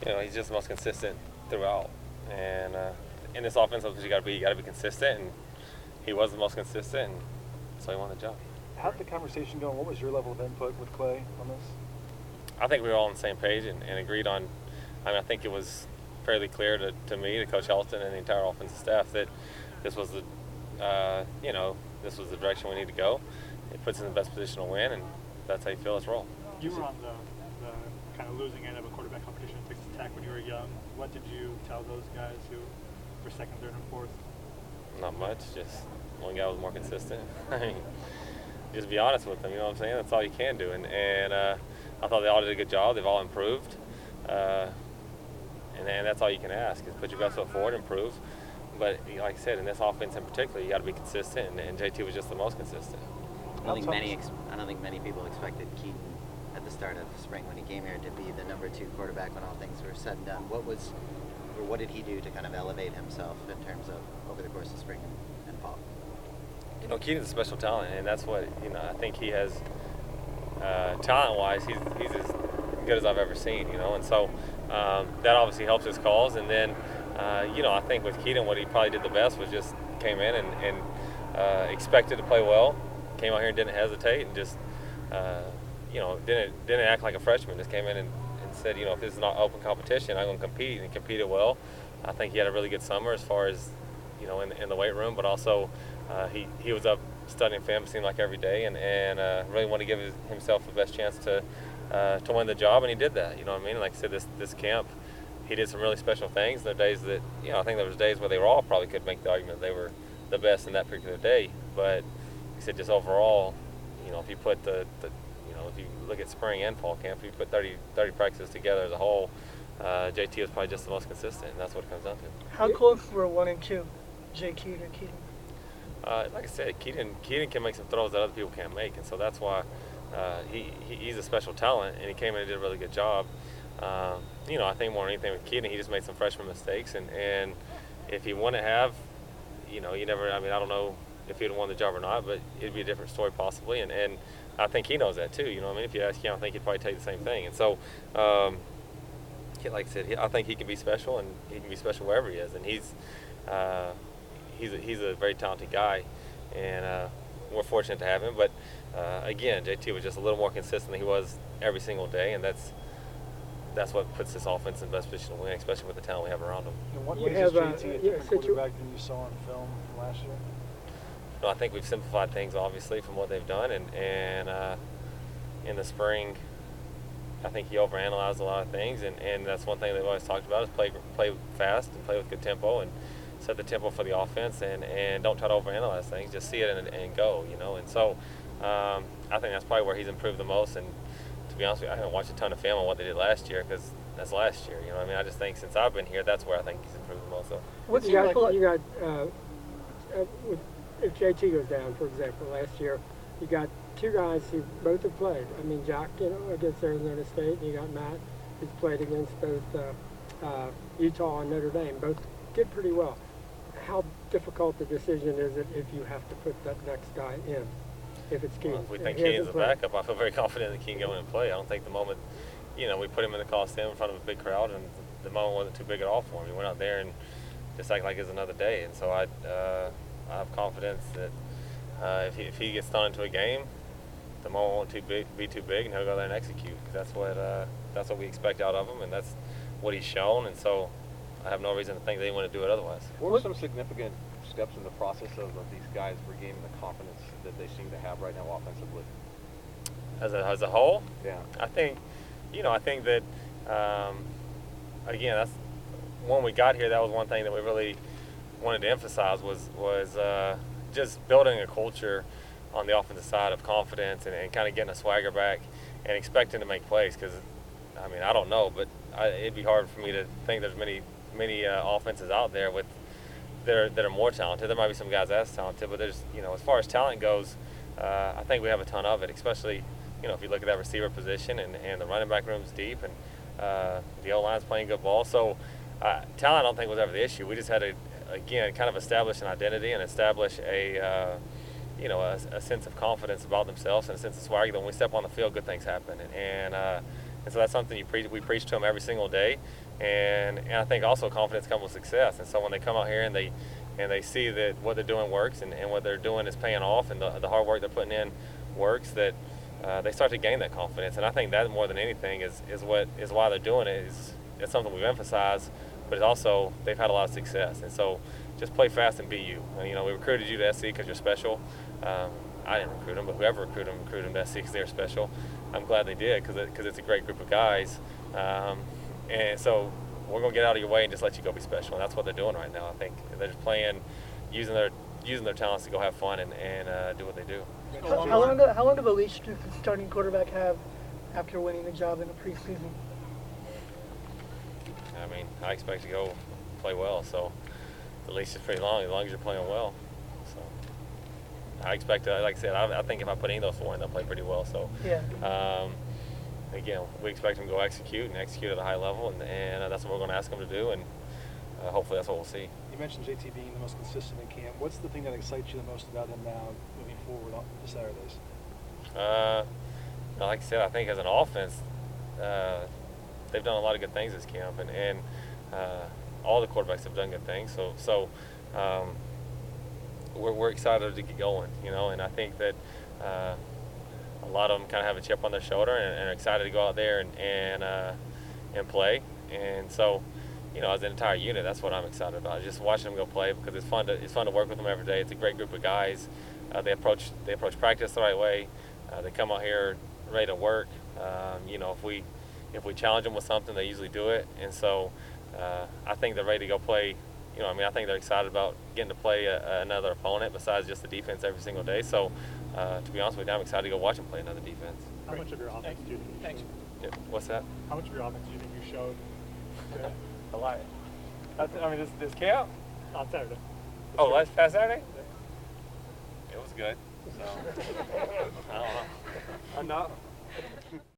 he's just the most consistent throughout. And in this offense, that's what you got to be consistent. And he was the most consistent, and so he won the job. How'd the conversation go? What was your level of input with Clay on this? I think we were all on the same page and agreed on. I think it was fairly clear to me, to Coach Helton, and the entire offensive staff that this was the, this was the direction we need to go. It puts us in the best position to win, and that's how you feel. Let's roll. You were on the kind of losing end of a quarterback competition at Texas Tech when you were young. What did you tell those guys who were second, third, and fourth? Not much. Just one guy was more consistent. I mean, just be honest with them. You know what I'm saying? That's all you can do. And I thought they all did a good job. They've all improved. And that's all you can ask is put your best foot forward, improve. But like I said, in this offense in particular, you got to be consistent, and JT was just the most consistent. I don't think many people expected Kedon at the start of spring when he came here to be the number 2 quarterback when all things were said and done. What did he do to kind of elevate himself in terms of over the course of spring and fall? Kedon's a special talent, and that's what I think he has. Talent-wise, he's as good as I've ever seen. And so that obviously helps his calls. And then I think with Kedon, what he probably did the best was just came in and expected to play well. Came out here and didn't hesitate and just didn't act like a freshman. Just came in and said, if this is not open competition, I'm going to compete, and competed well. I think he had a really good summer as far as in the weight room, but also he was up studying film, seemed like every day, and really wanted to give himself the best chance to win the job, and he did that. You know what I mean? Like I said, this camp, he did some really special things. There are days that I think there was days where they were all probably could make the argument they were the best in that particular day, but he said just overall, if you put if you look at spring and fall camp, if you put 30 practices together as a whole, JT was probably just the most consistent, and that's what it comes down to. How close were 1 and 2, JT and Kedon? Like I said, Kedon can make some throws that other people can't make, and so that's why he's a special talent, and he came in and did a really good job. I think more than anything with Kedon, he just made some freshman mistakes, and if he wouldn't have, you never. I don't know if he'd have won the job or not, but it'd be a different story possibly, and I think he knows that too. If you ask him, I think he'd probably tell you the same thing. And so, like I said, I think he can be special, and he can be special wherever he is. And he's a very talented guy, and we're fortunate to have him. But again, JT was just a little more consistent than he was every single day, and that's what puts this offense in the best position to win, especially with the talent we have around him. In what ways is JT a different quarterback than you saw on film from last year? I think we've simplified things, obviously, from what they've done, and in the spring, I think he overanalyzed a lot of things, and that's one thing they've always talked about is play fast and play with good tempo and set the tempo for the offense, and don't try to overanalyze things, just see it and go, and so I think that's probably where he's improved the most. And to be honest with you, I haven't watched a ton of film on what they did last year because that's last year, I just think since I've been here, that's where I think he's improved the most. So. If JT goes down, for example, last year, you got 2 guys who both have played. Jack, against Arizona State, and you got Matt, who's played against both Utah and Notre Dame. Both did pretty well. How difficult the decision is it if you have to put that next guy in, if it's Kedon? Well, if we think Kedon's a backup, I feel very confident that he can go in and play. I don't think the moment, we put him in the Coliseum in front of a big crowd, and the moment wasn't too big at all for him. He went out there and just acted like it was another day. And so I have confidence that if he gets thrown into a game, the moment won't be too big, and he'll go there and execute. Because that's what we expect out of him, and that's what he's shown. And so I have no reason to think they want to do it otherwise. What were some significant steps in the process of these guys regaining the confidence that they seem to have right now offensively? As a whole, yeah, I think that again, that's when we got here. That was one thing that we really wanted to emphasize was just building a culture on the offensive side of confidence and kind of getting a swagger back and expecting to make plays. Because I don't know, but it'd be hard for me to think there's many offenses out there with that are more talented. There might be some guys as talented, but there's as far as talent goes, I think we have a ton of it. Especially if you look at that receiver position and the running back room's deep and the O-line's playing good ball. So talent I don't think was ever the issue. We just had to again kind of establish an identity and establish a sense of confidence about themselves and a sense of swagger that when we step on the field, good things happen. And so that's something we preach to them every single day. and I think also confidence comes with success. And so when they come out here and they see that what they're doing works and what they're doing is paying off and the hard work they're putting in works, that they start to gain that confidence. And I think that more than anything is why they're doing it. It's something we've emphasized, but it's also they've had a lot of success. And so just play fast and be you. You know, we recruited you to SC because you're special. I didn't recruit them, but whoever recruited them to SC because they're special. I'm glad they did because it's a great group of guys. And so we're going to get out of your way and just let you go be special. And that's what they're doing right now. I think they're just playing, using their talents to go have fun and do what they do. How long of a leash does the starting quarterback have after winning the job in the preseason? I mean, I expect to go play well, so the leash is pretty long as you're playing well. So I expect to, like I said, I think if I put any of those four in, they'll play pretty well. So Yeah. Again, we expect them to go execute at a high level, and that's what we're going to ask them to do, and hopefully that's what we'll see. You mentioned JT being the most consistent in camp. What's the thing that excites you the most about him now moving forward on the Saturdays? Like I said, I think as an offense, they've done a lot of good things this camp, and all the quarterbacks have done good things. So we're excited to get going, you know, and I think that a lot of them kind of have a chip on their shoulder and are excited to go out there and play. And so, you know, as an entire unit, that's what I'm excited about. Just watching them go play because it's fun to work with them every day. It's a great group of guys. They approach practice the right way. They come out here ready to work. You know, if we challenge them with something, they usually do it. And so I think they're ready to go play. You know, I mean, I think they're excited about getting to play another opponent besides just the defense every single day. So, to be honest with you, I'm excited to go watch them play another defense. How much of your offense do you think you showed? Yeah, what's that? How much of your offense do you think you showed A lot. I mean, this camp? on Saturday? Oh, past Saturday? It was good. So, I don't know. Enough.